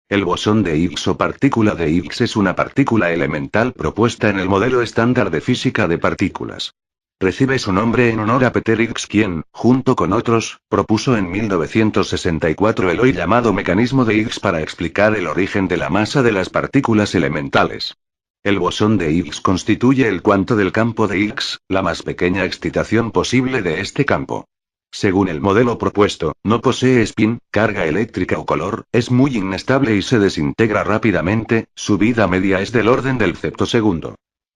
El bosón de Higgs o partícula de Higgs es una partícula elemental propuesta en el modelo estándar de física de partículas. Recibe su nombre en honor a Peter Higgs, quien, junto con otros, propuso en 1964 el hoy llamado mecanismo de Higgs para explicar el origen de la masa de las partículas elementales. El bosón de Higgs constituye el cuanto del campo de Higgs, la más pequeña excitación posible de este campo. Según el modelo propuesto, no posee spin, carga eléctrica o color, es muy inestable y se desintegra rápidamente, su vida media es del orden del ceptosegundo.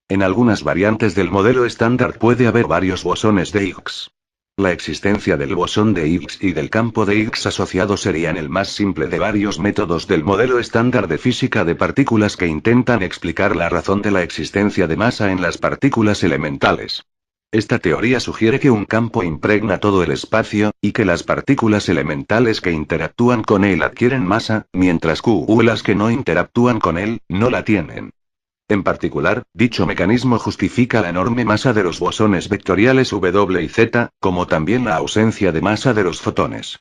En algunas variantes del modelo estándar puede haber varios bosones de Higgs. La existencia del bosón de Higgs y del campo de Higgs asociado serían el más simple de varios métodos del modelo estándar de física de partículas que intentan explicar la razón de la existencia de masa en las partículas elementales. Esta teoría sugiere que un campo impregna todo el espacio, y que las partículas elementales que interactúan con él adquieren masa, mientras que las que no interactúan con él, no la tienen. En particular, dicho mecanismo justifica la enorme masa de los bosones vectoriales W y Z, como también la ausencia de masa de los fotones.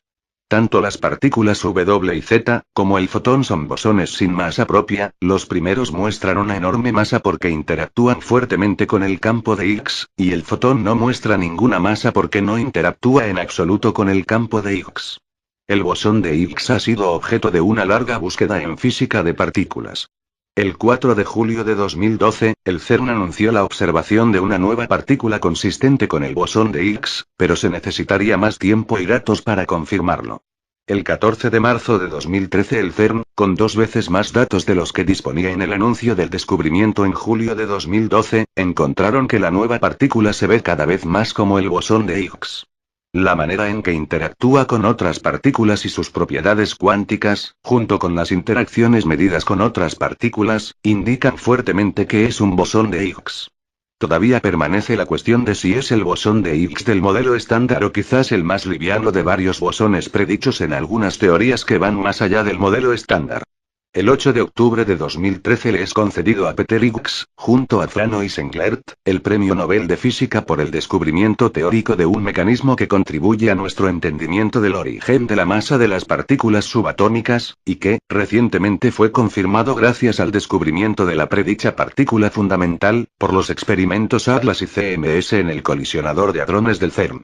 Tanto las partículas W y Z, como el fotón son bosones sin masa propia, los primeros muestran una enorme masa porque interactúan fuertemente con el campo de Higgs, y el fotón no muestra ninguna masa porque no interactúa en absoluto con el campo de Higgs. El bosón de Higgs ha sido objeto de una larga búsqueda en física de partículas. El 4 de julio de 2012, el CERN anunció la observación de una nueva partícula consistente con el bosón de Higgs, pero se necesitaría más tiempo y datos para confirmarlo. El 14 de marzo de 2013 el CERN, con 2 veces más datos de los que disponía en el anuncio del descubrimiento en julio de 2012, encontraron que la nueva partícula se ve cada vez más como el bosón de Higgs. La manera en que interactúa con otras partículas y sus propiedades cuánticas, junto con las interacciones medidas con otras partículas, indican fuertemente que es un bosón de Higgs. Todavía permanece la cuestión de si es el bosón de Higgs del modelo estándar o quizás el más liviano de varios bosones predichos en algunas teorías que van más allá del modelo estándar. El 8 de octubre de 2013 le es concedido a Peter Higgs, junto a Franz Englert, el Premio Nobel de Física por el descubrimiento teórico de un mecanismo que contribuye a nuestro entendimiento del origen de la masa de las partículas subatómicas, y que, recientemente fue confirmado gracias al descubrimiento de la predicha partícula fundamental, por los experimentos ATLAS y CMS en el colisionador de hadrones del CERN.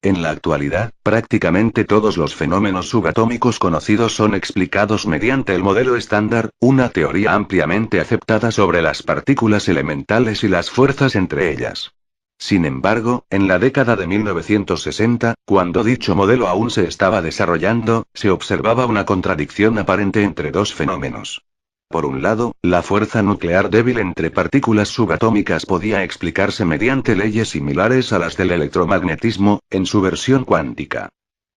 En la actualidad, prácticamente todos los fenómenos subatómicos conocidos son explicados mediante el modelo estándar, una teoría ampliamente aceptada sobre las partículas elementales y las fuerzas entre ellas. Sin embargo, en la década de 1960, cuando dicho modelo aún se estaba desarrollando, se observaba una contradicción aparente entre dos fenómenos. Por un lado, la fuerza nuclear débil entre partículas subatómicas podía explicarse mediante leyes similares a las del electromagnetismo, en su versión cuántica.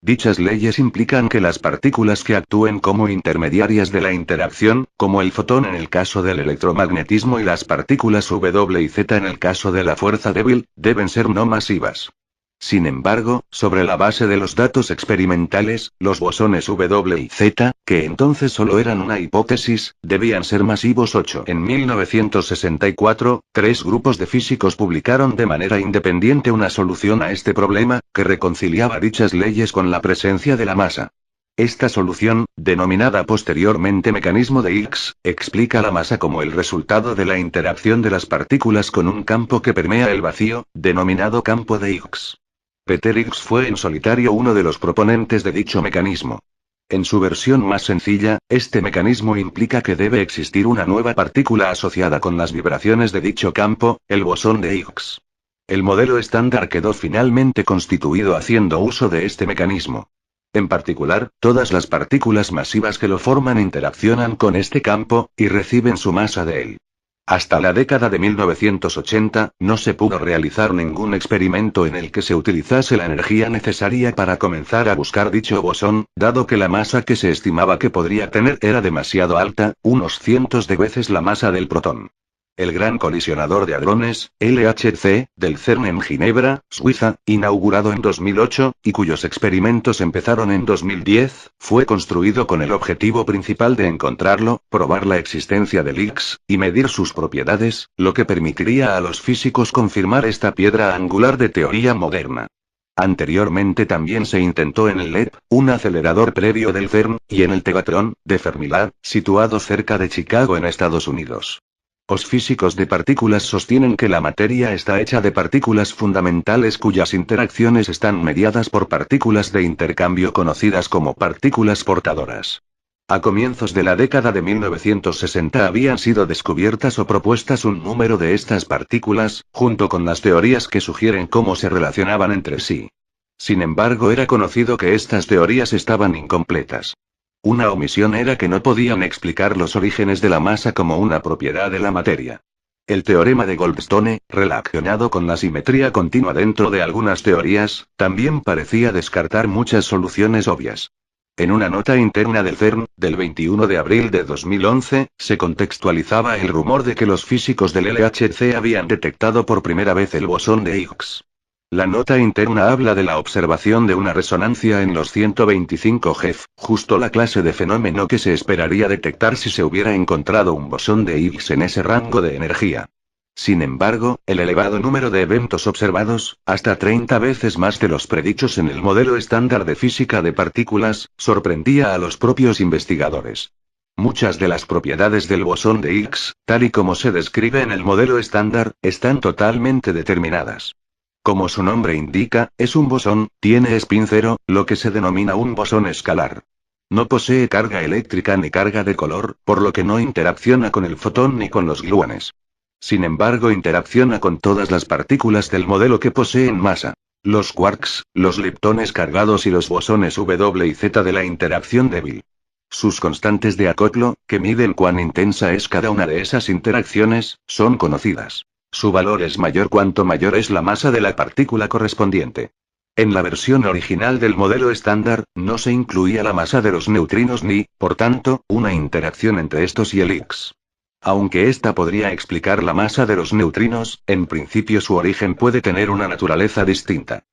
Dichas leyes implican que las partículas que actúen como intermediarias de la interacción, como el fotón en el caso del electromagnetismo y las partículas W y Z en el caso de la fuerza débil, deben ser no masivas. Sin embargo, sobre la base de los datos experimentales, los bosones W y Z, que entonces solo eran una hipótesis, debían ser masivos 8. En 1964, 3 grupos de físicos publicaron de manera independiente una solución a este problema, que reconciliaba dichas leyes con la presencia de la masa. Esta solución, denominada posteriormente mecanismo de Higgs, explica la masa como el resultado de la interacción de las partículas con un campo que permea el vacío, denominado campo de Higgs. Peter Higgs fue en solitario uno de los proponentes de dicho mecanismo. En su versión más sencilla, este mecanismo implica que debe existir una nueva partícula asociada con las vibraciones de dicho campo, el bosón de Higgs. El modelo estándar quedó finalmente constituido haciendo uso de este mecanismo. En particular, todas las partículas masivas que lo forman interaccionan con este campo, y reciben su masa de él. Hasta la década de 1980, no se pudo realizar ningún experimento en el que se utilizase la energía necesaria para comenzar a buscar dicho bosón, dado que la masa que se estimaba que podría tener era demasiado alta, unos cientos de veces la masa del protón. El Gran Colisionador de Hadrones, LHC, del CERN en Ginebra, Suiza, inaugurado en 2008, y cuyos experimentos empezaron en 2010, fue construido con el objetivo principal de encontrarlo, probar la existencia del Higgs, y medir sus propiedades, lo que permitiría a los físicos confirmar esta piedra angular de teoría moderna. Anteriormente también se intentó en el LEP, un acelerador previo del CERN, y en el Tevatron, de Fermilab, situado cerca de Chicago en Estados Unidos. Los físicos de partículas sostienen que la materia está hecha de partículas fundamentales cuyas interacciones están mediadas por partículas de intercambio conocidas como partículas portadoras. A comienzos de la década de 1960 habían sido descubiertas o propuestas un número de estas partículas, junto con las teorías que sugieren cómo se relacionaban entre sí. Sin embargo, era conocido que estas teorías estaban incompletas. Una omisión era que no podían explicar los orígenes de la masa como una propiedad de la materia. El teorema de Goldstone, relacionado con la simetría continua dentro de algunas teorías, también parecía descartar muchas soluciones obvias. En una nota interna del CERN, del 21 de abril de 2011, se contextualizaba el rumor de que los físicos del LHC habían detectado por primera vez el bosón de Higgs. La nota interna habla de la observación de una resonancia en los 125 GeV, justo la clase de fenómeno que se esperaría detectar si se hubiera encontrado un bosón de Higgs en ese rango de energía. Sin embargo, el elevado número de eventos observados, hasta 30 veces más de los predichos en el modelo estándar de física de partículas, sorprendía a los propios investigadores. Muchas de las propiedades del bosón de Higgs, tal y como se describe en el modelo estándar, están totalmente determinadas. Como su nombre indica, es un bosón, tiene spin cero, lo que se denomina un bosón escalar. No posee carga eléctrica ni carga de color, por lo que no interacciona con el fotón ni con los gluones. Sin embargo, interacciona con todas las partículas del modelo que poseen masa. Los quarks, los leptones cargados y los bosones W y Z de la interacción débil. Sus constantes de acoplo, que miden cuán intensa es cada una de esas interacciones, son conocidas. Su valor es mayor cuanto mayor es la masa de la partícula correspondiente. En la versión original del modelo estándar, no se incluía la masa de los neutrinos ni, por tanto, una interacción entre estos y el Higgs. Aunque esta podría explicar la masa de los neutrinos, en principio su origen puede tener una naturaleza distinta.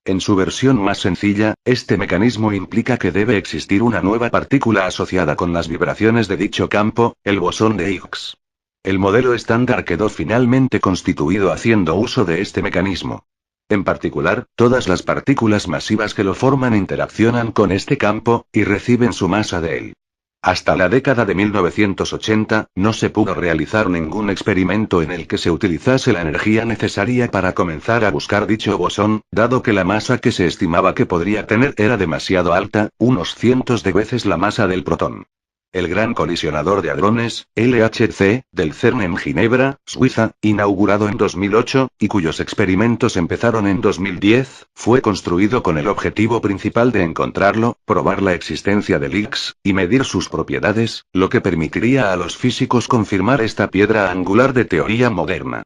En su versión más sencilla, este mecanismo implica que debe existir una nueva partícula asociada con las vibraciones de dicho campo, el bosón de Higgs. El modelo estándar quedó finalmente constituido haciendo uso de este mecanismo. En particular, todas las partículas masivas que lo forman interaccionan con este campo, y reciben su masa de él. Hasta la década de 1980, no se pudo realizar ningún experimento en el que se utilizase la energía necesaria para comenzar a buscar dicho bosón, dado que la masa que se estimaba que podría tener era demasiado alta, unos cientos de veces la masa del protón. El Gran Colisionador de Hadrones, LHC, del CERN en Ginebra, Suiza, inaugurado en 2008, y cuyos experimentos empezaron en 2010, fue construido con el objetivo principal de encontrarlo, probar la existencia del Higgs, y medir sus propiedades, lo que permitiría a los físicos confirmar esta piedra angular de teoría moderna.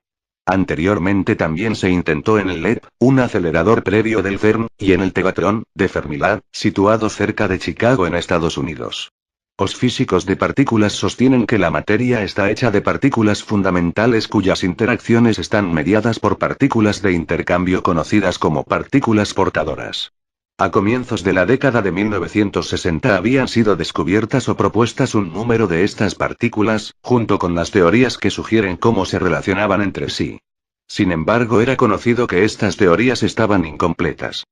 Anteriormente también se intentó en el LEP, un acelerador previo del CERN, y en el Tevatron, de Fermilab, situado cerca de Chicago en Estados Unidos. Los físicos de partículas sostienen que la materia está hecha de partículas fundamentales cuyas interacciones están mediadas por partículas de intercambio conocidas como partículas portadoras. A comienzos de la década de 1960 habían sido descubiertas o propuestas un número de estas partículas, junto con las teorías que sugieren cómo se relacionaban entre sí. Sin embargo, era conocido que estas teorías estaban incompletas.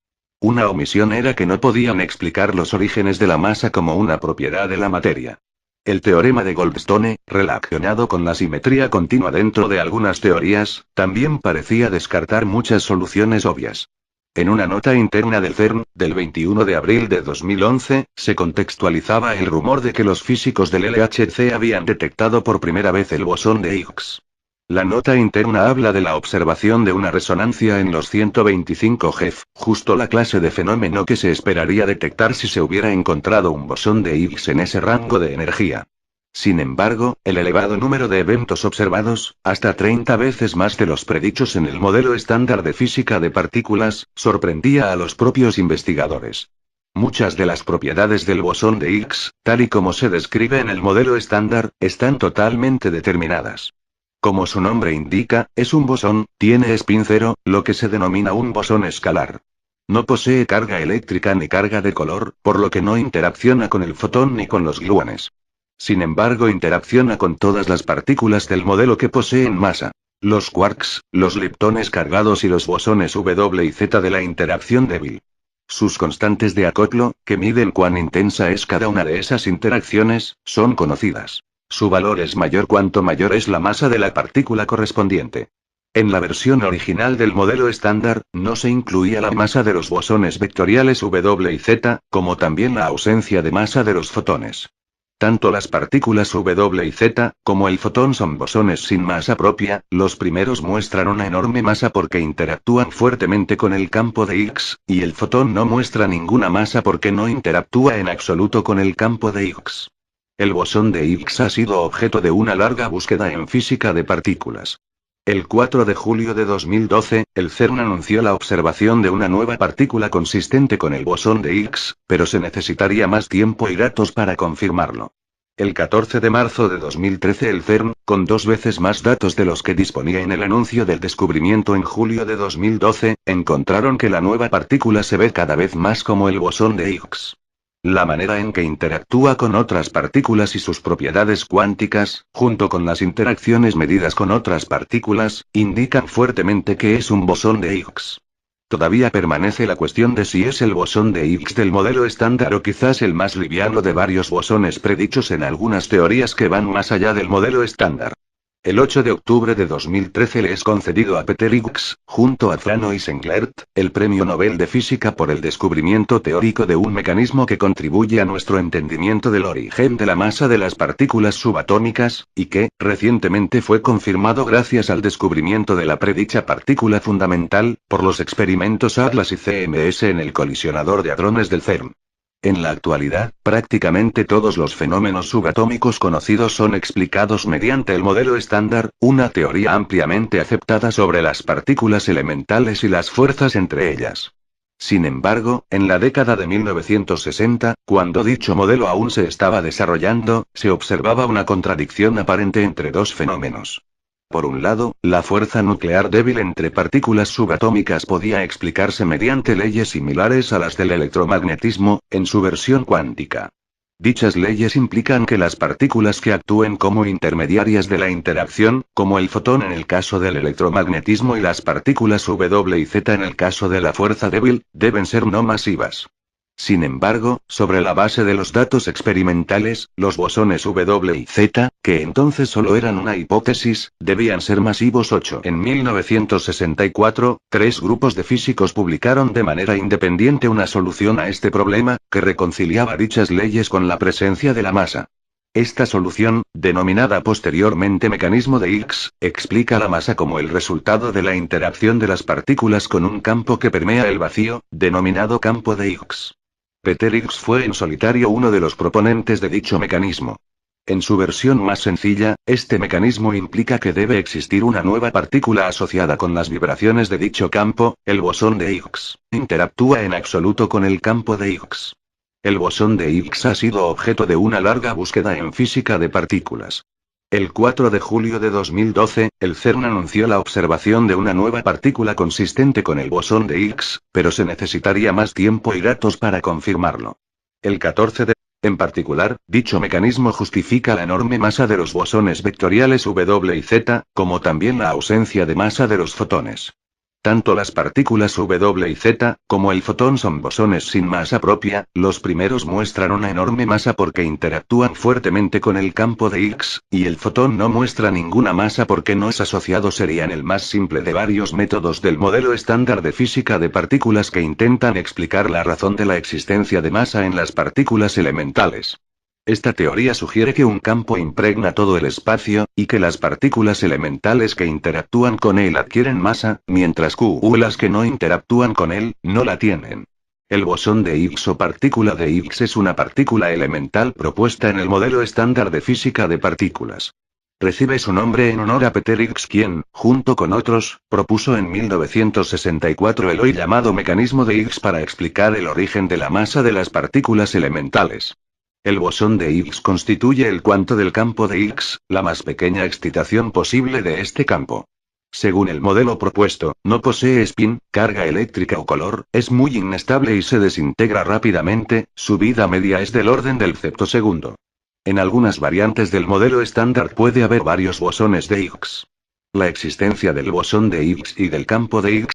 Una omisión era que no podían explicar los orígenes de la masa como una propiedad de la materia. El teorema de Goldstone, relacionado con la simetría continua dentro de algunas teorías, también parecía descartar muchas soluciones obvias. En una nota interna del CERN, del 21 de abril de 2011, se contextualizaba el rumor de que los físicos del LHC habían detectado por primera vez el bosón de Higgs. La nota interna habla de la observación de una resonancia en los 125 GeV, justo la clase de fenómeno que se esperaría detectar si se hubiera encontrado un bosón de Higgs en ese rango de energía. Sin embargo, el elevado número de eventos observados, hasta 30 veces más de los predichos en el modelo estándar de física de partículas, sorprendía a los propios investigadores. Muchas de las propiedades del bosón de Higgs, tal y como se describe en el modelo estándar, están totalmente determinadas. Como su nombre indica, es un bosón, tiene spin cero, lo que se denomina un bosón escalar. No posee carga eléctrica ni carga de color, por lo que no interacciona con el fotón ni con los gluones. Sin embargo, interacciona con todas las partículas del modelo que poseen masa. Los quarks, los leptones cargados y los bosones W y Z de la interacción débil. Sus constantes de acoplo, que miden cuán intensa es cada una de esas interacciones, son conocidas. Su valor es mayor cuanto mayor es la masa de la partícula correspondiente. En la versión original del modelo estándar, no se incluía la masa de los bosones vectoriales W y Z, como también la ausencia de masa de los fotones. Tanto las partículas W y Z, como el fotón son bosones sin masa propia. Los primeros muestran una enorme masa porque interactúan fuertemente con el campo de Higgs, y el fotón no muestra ninguna masa porque no interactúa en absoluto con el campo de Higgs. El bosón de Higgs ha sido objeto de una larga búsqueda en física de partículas. El 4 de julio de 2012, el CERN anunció la observación de una nueva partícula consistente con el bosón de Higgs, pero se necesitaría más tiempo y datos para confirmarlo. El 14 de marzo de 2013 el CERN, con 2 veces más datos de los que disponía en el anuncio del descubrimiento en julio de 2012, encontraron que la nueva partícula se ve cada vez más como el bosón de Higgs. La manera en que interactúa con otras partículas y sus propiedades cuánticas, junto con las interacciones medidas con otras partículas, indican fuertemente que es un bosón de Higgs. Todavía permanece la cuestión de si es el bosón de Higgs del modelo estándar o quizás el más liviano de varios bosones predichos en algunas teorías que van más allá del modelo estándar. El 8 de octubre de 2013 le es concedido a Peter Higgs, junto a Franz Englert, el Premio Nobel de Física por el descubrimiento teórico de un mecanismo que contribuye a nuestro entendimiento del origen de la masa de las partículas subatómicas, y que, recientemente fue confirmado gracias al descubrimiento de la predicha partícula fundamental, por los experimentos ATLAS y CMS en el colisionador de hadrones del CERN. En la actualidad, prácticamente todos los fenómenos subatómicos conocidos son explicados mediante el modelo estándar, una teoría ampliamente aceptada sobre las partículas elementales y las fuerzas entre ellas. Sin embargo, en la década de 1960, cuando dicho modelo aún se estaba desarrollando, se observaba una contradicción aparente entre dos fenómenos. Por un lado, la fuerza nuclear débil entre partículas subatómicas podía explicarse mediante leyes similares a las del electromagnetismo, en su versión cuántica. Dichas leyes implican que las partículas que actúen como intermediarias de la interacción, como el fotón en el caso del electromagnetismo y las partículas W y Z en el caso de la fuerza débil, deben ser no masivas. Sin embargo, sobre la base de los datos experimentales, los bosones W y Z, que entonces solo eran una hipótesis, debían ser masivos 8. En 1964, 3 grupos de físicos publicaron de manera independiente una solución a este problema, que reconciliaba dichas leyes con la presencia de la masa. Esta solución, denominada posteriormente mecanismo de Higgs, explica la masa como el resultado de la interacción de las partículas con un campo que permea el vacío, denominado campo de Higgs. Peter Higgs fue en solitario uno de los proponentes de dicho mecanismo. En su versión más sencilla, este mecanismo implica que debe existir una nueva partícula asociada con las vibraciones de dicho campo, el bosón de Higgs. Interactúa en absoluto con el campo de Higgs. El bosón de Higgs ha sido objeto de una larga búsqueda en física de partículas. El 4 de julio de 2012, el CERN anunció la observación de una nueva partícula consistente con el bosón de Higgs, pero se necesitaría más tiempo y datos para confirmarlo. El 14 de... En particular, dicho mecanismo justifica la enorme masa de los bosones vectoriales W y Z, como también la ausencia de masa de los fotones. Tanto las partículas W y Z, como el fotón son bosones sin masa propia. Los primeros muestran una enorme masa porque interactúan fuertemente con el campo de Higgs, y el fotón no muestra ninguna masa porque no es asociado. Serían el más simple de varios métodos del modelo estándar de física de partículas que intentan explicar la razón de la existencia de masa en las partículas elementales. Esta teoría sugiere que un campo impregna todo el espacio, y que las partículas elementales que interactúan con él adquieren masa, mientras que las que no interactúan con él, no la tienen. El bosón de Higgs o partícula de Higgs es una partícula elemental propuesta en el modelo estándar de física de partículas. Recibe su nombre en honor a Peter Higgs, quien, junto con otros, propuso en 1964 el hoy llamado mecanismo de Higgs para explicar el origen de la masa de las partículas elementales. El bosón de Higgs constituye el cuanto del campo de Higgs, la más pequeña excitación posible de este campo. Según el modelo propuesto, no posee spin, carga eléctrica o color, es muy inestable y se desintegra rápidamente. Su vida media es del orden del ceptosegundo. En algunas variantes del modelo estándar puede haber varios bosones de Higgs. La existencia del bosón de Higgs y del campo de Higgs